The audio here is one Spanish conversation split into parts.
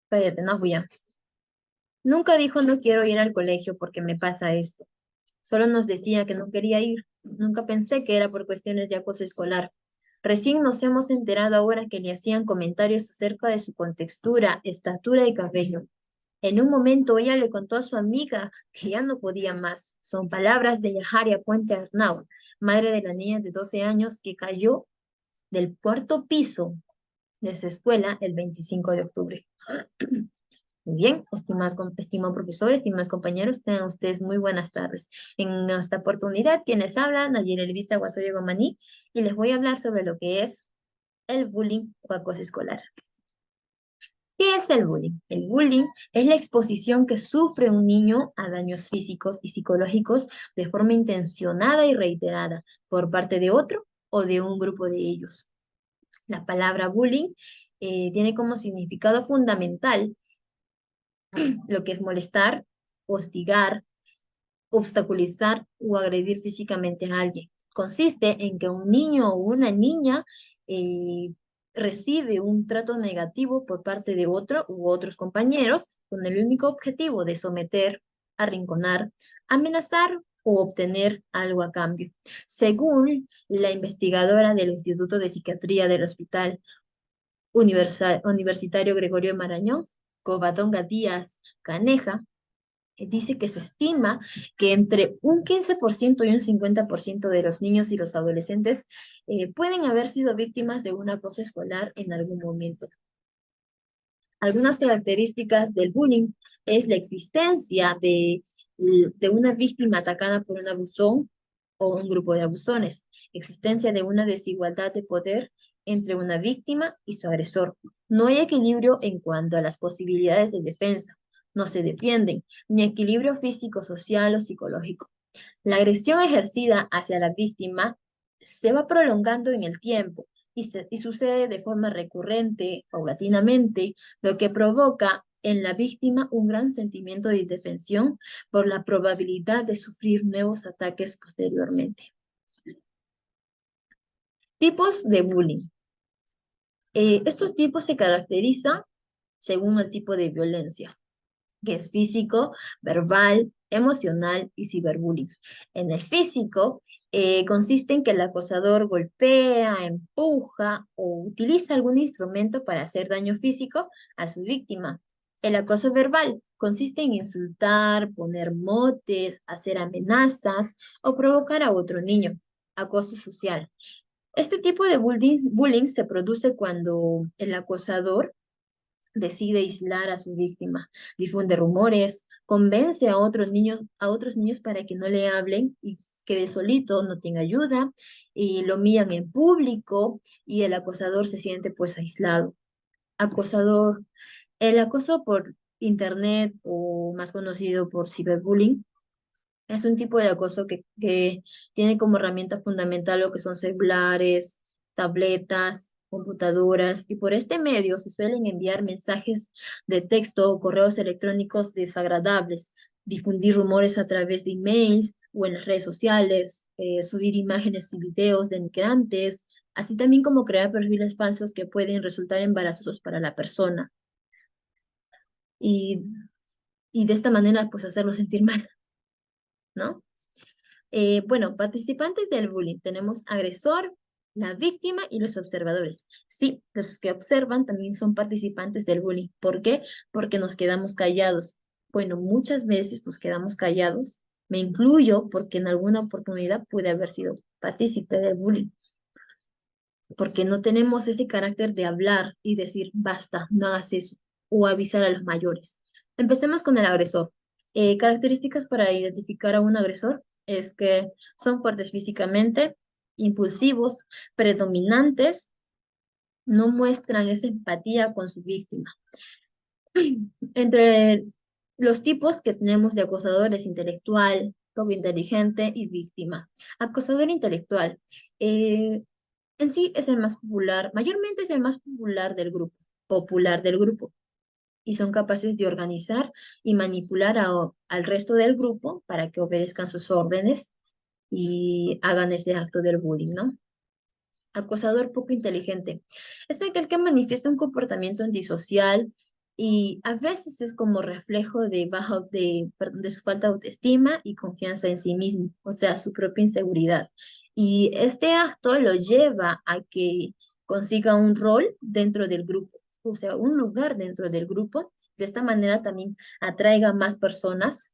Cállate, no, ya. Nunca dijo no quiero ir al colegio porque me pasa esto. Solo nos decía que no quería ir. Nunca pensé que era por cuestiones de acoso escolar. Recién nos hemos enterado ahora que le hacían comentarios acerca de su contextura, estatura y cabello. En un momento ella le contó a su amiga que ya no podía más. Son palabras de Yajaria Puente Arnau, madre de la niña de 12 años que cayó del cuarto piso de su escuela el 25 de octubre. Muy bien, estimado profesor, estimados compañeros, tengan ustedes muy buenas tardes. En esta oportunidad, quienes hablan, Nayeli Elvisa Guasoyo Gomaní, y les voy a hablar sobre lo que es el bullying o acoso escolar. ¿Qué es el bullying? El bullying es la exposición que sufre un niño a daños físicos y psicológicos de forma intencionada y reiterada por parte de otro o de un grupo de ellos. La palabra bullying tiene como significado fundamental lo que es molestar, hostigar, obstaculizar o agredir físicamente a alguien. Consiste en que un niño o una niña eh, recibe un trato negativo por parte de otro u otros compañeros con el único objetivo de someter, arrinconar, amenazar o obtener algo a cambio. Según la investigadora del Instituto de Psiquiatría del Hospital Universitario Gregorio Marañón, Covadonga Díaz Caneja, dice que se estima que entre un 15% y un 50% de los niños y los adolescentes pueden haber sido víctimas de un acoso escolar en algún momento. Algunas características del bullying es la existencia de una víctima atacada por un abusón o un grupo de abusones, existencia de una desigualdad de poder entre una víctima y su agresor. No hay equilibrio en cuanto a las posibilidades de defensa, no se defienden, ni equilibrio físico, social o psicológico. La agresión ejercida hacia la víctima se va prolongando en el tiempo y sucede de forma recurrente, paulatinamente, lo que provoca en la víctima un gran sentimiento de indefensión por la probabilidad de sufrir nuevos ataques posteriormente. Tipos de bullying. Estos tipos se caracterizan según el tipo de violencia, que es físico, verbal, emocional y ciberbullying. En el físico, consiste en que el acosador golpea, empuja o utiliza algún instrumento para hacer daño físico a su víctima. El acoso verbal consiste en insultar, poner motes, hacer amenazas o provocar a otro niño. Acoso social. Este tipo de bullying se produce cuando el acosador decide aislar a su víctima, difunde rumores, convence a otros niños para que no le hablen y quede solito, no tenga ayuda, y lo mían en público y el acosador se siente pues aislado. Acosador, el acoso por internet o más conocido por ciberbullying es un tipo de acoso que tiene como herramienta fundamental lo que son celulares, tabletas, computadoras, y por este medio se suelen enviar mensajes de texto o correos electrónicos desagradables, difundir rumores a través de emails o en las redes sociales, subir imágenes y videos de migrantes, así también como crear perfiles falsos que pueden resultar embarazosos para la persona. Y, y de esta manera, pues hacerlo sentir mal, ¿no? Bueno, participantes del bullying. Tenemos agresor, la víctima y los observadores. Sí, los que observan también son participantes del bullying. ¿Por qué? Porque nos quedamos callados. Bueno, muchas veces nos quedamos callados. Me incluyo porque en alguna oportunidad pude haber sido partícipe del bullying. Porque no tenemos ese carácter de hablar y decir, basta, no hagas eso, o avisar a los mayores. Empecemos con el agresor. Características para identificar a un agresor es que son fuertes físicamente, impulsivos, predominantes, no muestran esa empatía con su víctima. Entre los tipos que tenemos de acosadores: intelectual, poco inteligente y víctima. Acosador intelectual. eh, en sí es el más popular, mayormente es el más popular del grupo, y son capaces de organizar y manipular al resto del grupo para que obedezcan sus órdenes y hagan ese acto del bullying, ¿no? Acosador poco inteligente. Es aquel que manifiesta un comportamiento antisocial y a veces es como reflejo perdón, de su falta de autoestima y confianza en sí mismo, o sea, su propia inseguridad. Y este acto lo lleva a que consiga un rol dentro del grupo, o sea, un lugar dentro del grupo. De esta manera también atraiga más personas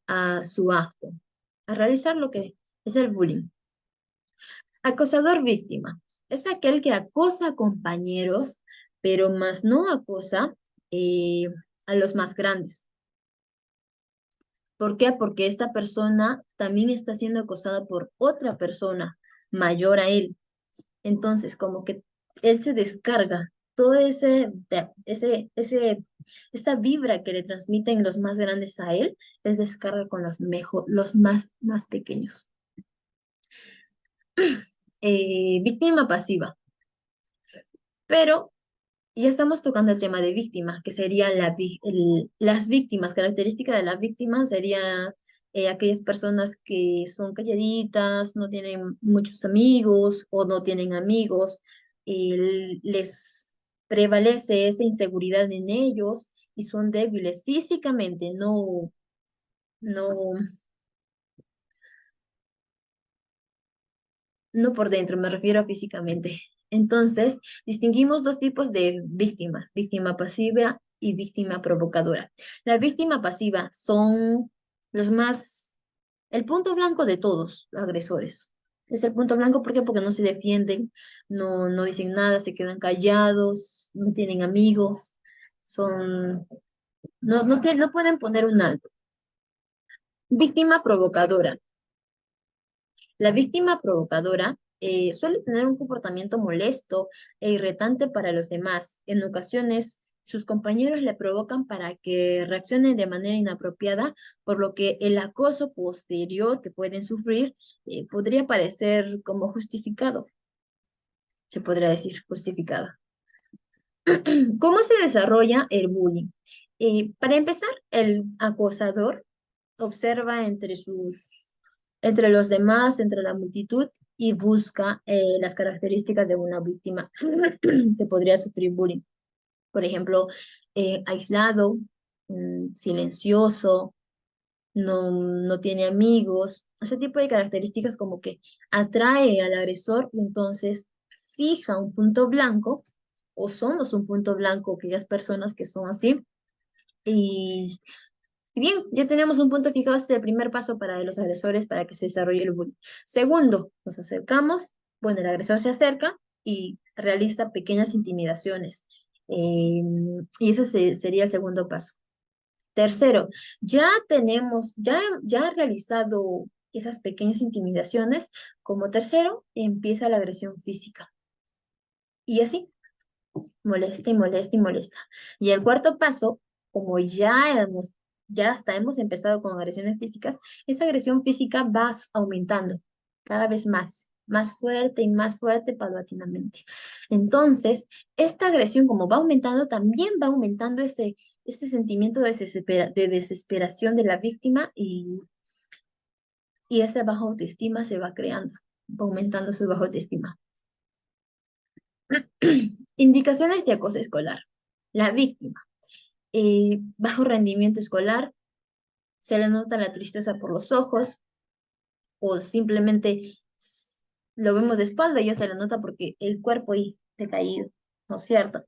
a su acto, a realizar lo que es el bullying. Acosador víctima es aquel que acosa a compañeros, pero más no acosa eh, a los más grandes. ¿Por qué? Porque esta persona también está siendo acosada por otra persona mayor a él. Entonces, como que él se descarga todo esa vibra que le transmiten los más grandes a él descarga con los más pequeños. Víctima pasiva. Pero ya estamos tocando el tema de víctima, que serían las víctimas. Característica de la víctima sería aquellas personas que son calladitas, no tienen muchos amigos o no tienen amigos, les prevalece esa inseguridad en ellos y son débiles físicamente, no, no por dentro, me refiero a físicamente. Entonces, distinguimos dos tipos de víctimas, víctima pasiva y víctima provocadora. La víctima pasiva son los más, el punto blanco de todos los agresores. Es el punto blanco, ¿por qué? Porque no se defienden, no dicen nada, se quedan callados, no tienen amigos, son, no pueden poner un alto. Víctima provocadora. La víctima provocadora suele tener un comportamiento molesto e irritante para los demás. En ocasiones, sus compañeros le provocan para que reaccione de manera inapropiada, por lo que el acoso posterior que pueden sufrir podría parecer como justificado, se podría decir justificado. ¿Cómo se desarrolla el bullying? Para empezar, el acosador observa entre los demás, entre la multitud y busca las características de una víctima que podría sufrir bullying. Por ejemplo, aislado, silencioso, no tiene amigos, ese tipo de características como que atrae al agresor y entonces fija un punto blanco o somos un punto blanco, aquellas personas que son así. Y bien, ya tenemos un punto fijado, este es el primer paso para los agresores para que se desarrolle el bullying. Segundo, nos acercamos, bueno, el agresor se acerca y realiza pequeñas intimidaciones. Y ese sería el segundo paso. Tercero, ya ha realizado esas pequeñas intimidaciones. Como tercero, empieza la agresión física. Y así, molesta y molesta y molesta. Y el cuarto paso, como ya hasta hemos empezado con agresiones físicas, esa agresión física va aumentando cada vez más fuerte paulatinamente. Entonces, esta agresión, como va aumentando, también va aumentando ese sentimiento de desesperación de la víctima y esa baja autoestima se va creando, va aumentando su baja autoestima. Indicaciones de acoso escolar. La víctima. Bajo rendimiento escolar, se le nota la tristeza por los ojos o simplemente lo vemos de espalda y ya se le nota porque el cuerpo ahí decaído, ¿no es cierto?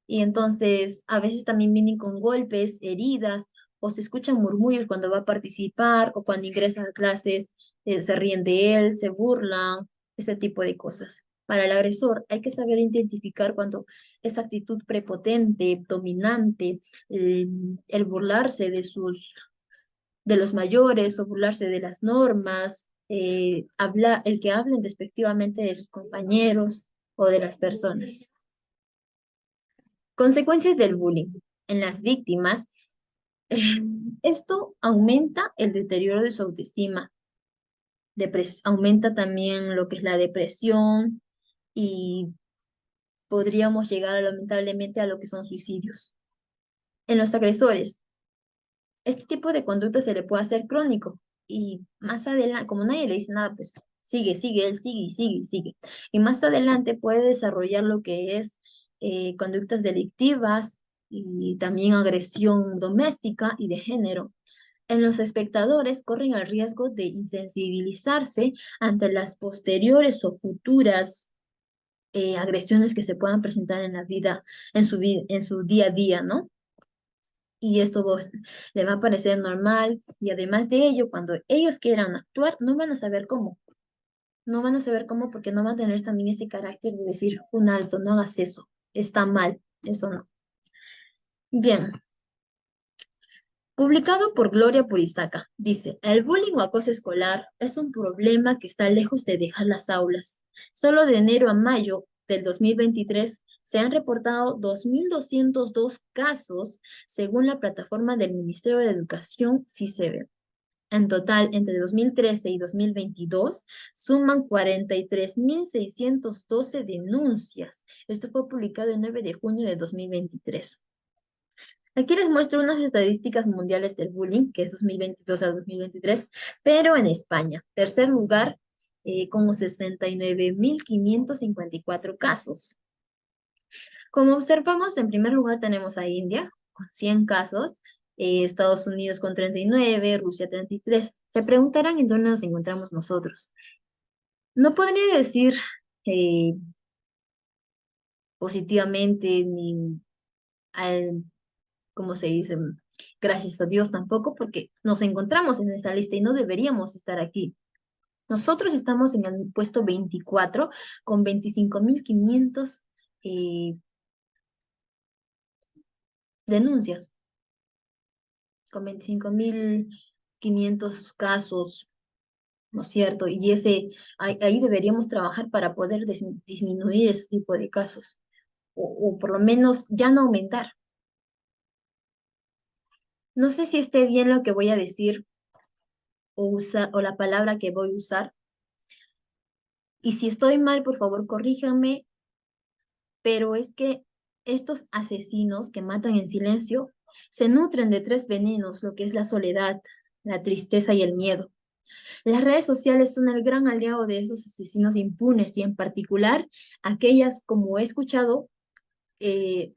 Y entonces a veces también vienen con golpes, heridas o se escuchan murmullos cuando va a participar o cuando ingresa a clases, se ríen de él, se burlan, ese tipo de cosas. Para el agresor hay que saber identificar cuando esa actitud prepotente, dominante, el burlarse de los mayores o burlarse de las normas, el que hablen despectivamente de sus compañeros o de las personas. Consecuencias del bullying. En las víctimas, esto aumenta el deterioro de su autoestima, aumenta también lo que es la depresión y podríamos llegar lamentablemente a lo que son suicidios. En los agresores, este tipo de conducta se le puede hacer crónico y más adelante, como nadie le dice nada, pues sigue, él sigue y sigue y sigue. Y más adelante puede desarrollar lo que es conductas delictivas y también agresión doméstica y de género. En los espectadores corren el riesgo de insensibilizarse ante las posteriores o futuras agresiones que se puedan presentar en la vida, en su día a día, ¿no? Y esto le va a parecer normal y además de ello, cuando ellos quieran actuar, no van a saber cómo. No van a saber cómo porque no van a tener también ese carácter de decir un alto, no hagas eso, está mal, eso no. Bien, publicado por Gloria Purizaca, dice, el bullying o acoso escolar es un problema que está lejos de dejar las aulas. Solo de enero a mayo del 2023 se han reportado 2.202 casos según la plataforma del Ministerio de Educación, CICEBE. En total, entre 2013 y 2022, suman 43.612 denuncias. Esto fue publicado el 9 de junio de 2023. Aquí les muestro unas estadísticas mundiales del bullying, que es 2022 a 2023, pero en España. Tercer lugar, con 69.554 casos. Como observamos, en primer lugar tenemos a India, con 100 casos, Estados Unidos con 39, Rusia 33. Se preguntarán en dónde nos encontramos nosotros. No podría decir eh, positivamente ni al como se dice, gracias a Dios tampoco, porque nos encontramos en esta lista y no deberíamos estar aquí. Nosotros estamos en el puesto 24 con 25.500 eh, denuncias, con 25.500 casos, ¿no es cierto? Y ahí deberíamos trabajar para poder disminuir ese tipo de casos, o por lo menos ya no aumentar. No sé si esté bien lo que voy a decir o la palabra que voy a usar. Y si estoy mal, por favor, corríjanme, pero es que estos asesinos que matan en silencio se nutren de tres venenos, lo que es la soledad, la tristeza y el miedo. Las redes sociales son el gran aliado de estos asesinos impunes y en particular aquellas, como he escuchado, eh,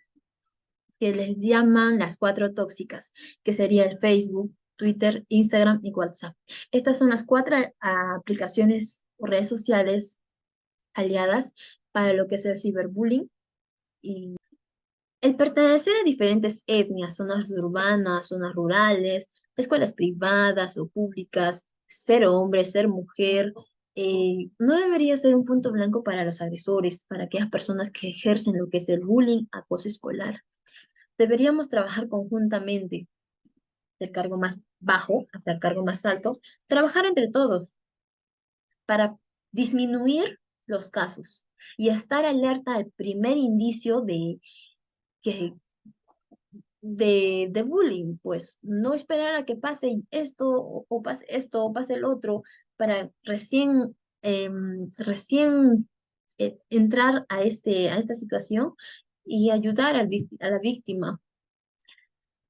que les llaman las cuatro tóxicas, que sería el Facebook, Twitter, Instagram y WhatsApp. Estas son las cuatro aplicaciones o redes sociales aliadas para lo que es el ciberbullying y el pertenecer a diferentes etnias, zonas urbanas, zonas rurales, escuelas privadas o públicas, ser hombre, ser mujer, no debería ser un punto blanco para los agresores, para aquellas personas que ejercen lo que es el bullying, acoso escolar. Deberíamos trabajar conjuntamente, del cargo más bajo hasta el cargo más alto, trabajar entre todos para disminuir los casos y estar alerta al primer indicio que, de bullying, pues no esperar a que pase esto o pase esto o pase el otro para recién entrar a esta situación y ayudar a la víctima.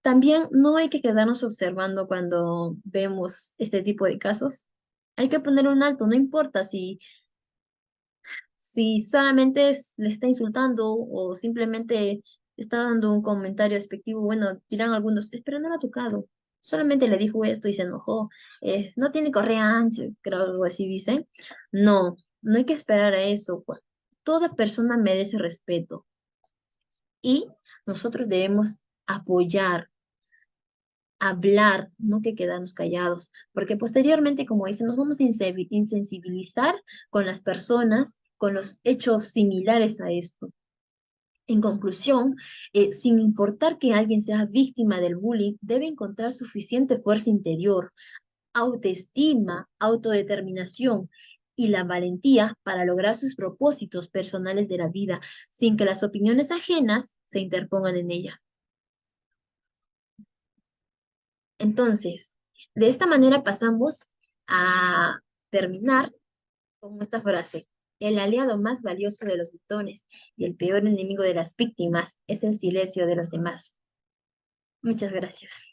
También no hay que quedarnos observando cuando vemos este tipo de casos. Hay que poner un alto, no importa si solamente le está insultando o simplemente está dando un comentario despectivo, bueno, dirán algunos, pero no lo ha tocado. Solamente le dijo esto y se enojó. No tiene correa ancha, creo algo así dicen. No, no hay que esperar a eso, pues. Toda persona merece respeto y nosotros debemos apoyar, hablar, no que quedarnos callados, porque posteriormente, como dicen, nos vamos a insensibilizar con las personas, con los hechos similares a esto. En conclusión, sin importar que alguien sea víctima del bullying, debe encontrar suficiente fuerza interior, autoestima, autodeterminación y la valentía para lograr sus propósitos personales de la vida, sin que las opiniones ajenas se interpongan en ella. Entonces, de esta manera pasamos a terminar con esta frase. El aliado más valioso de los butones y el peor enemigo de las víctimas es el silencio de los demás. Muchas gracias.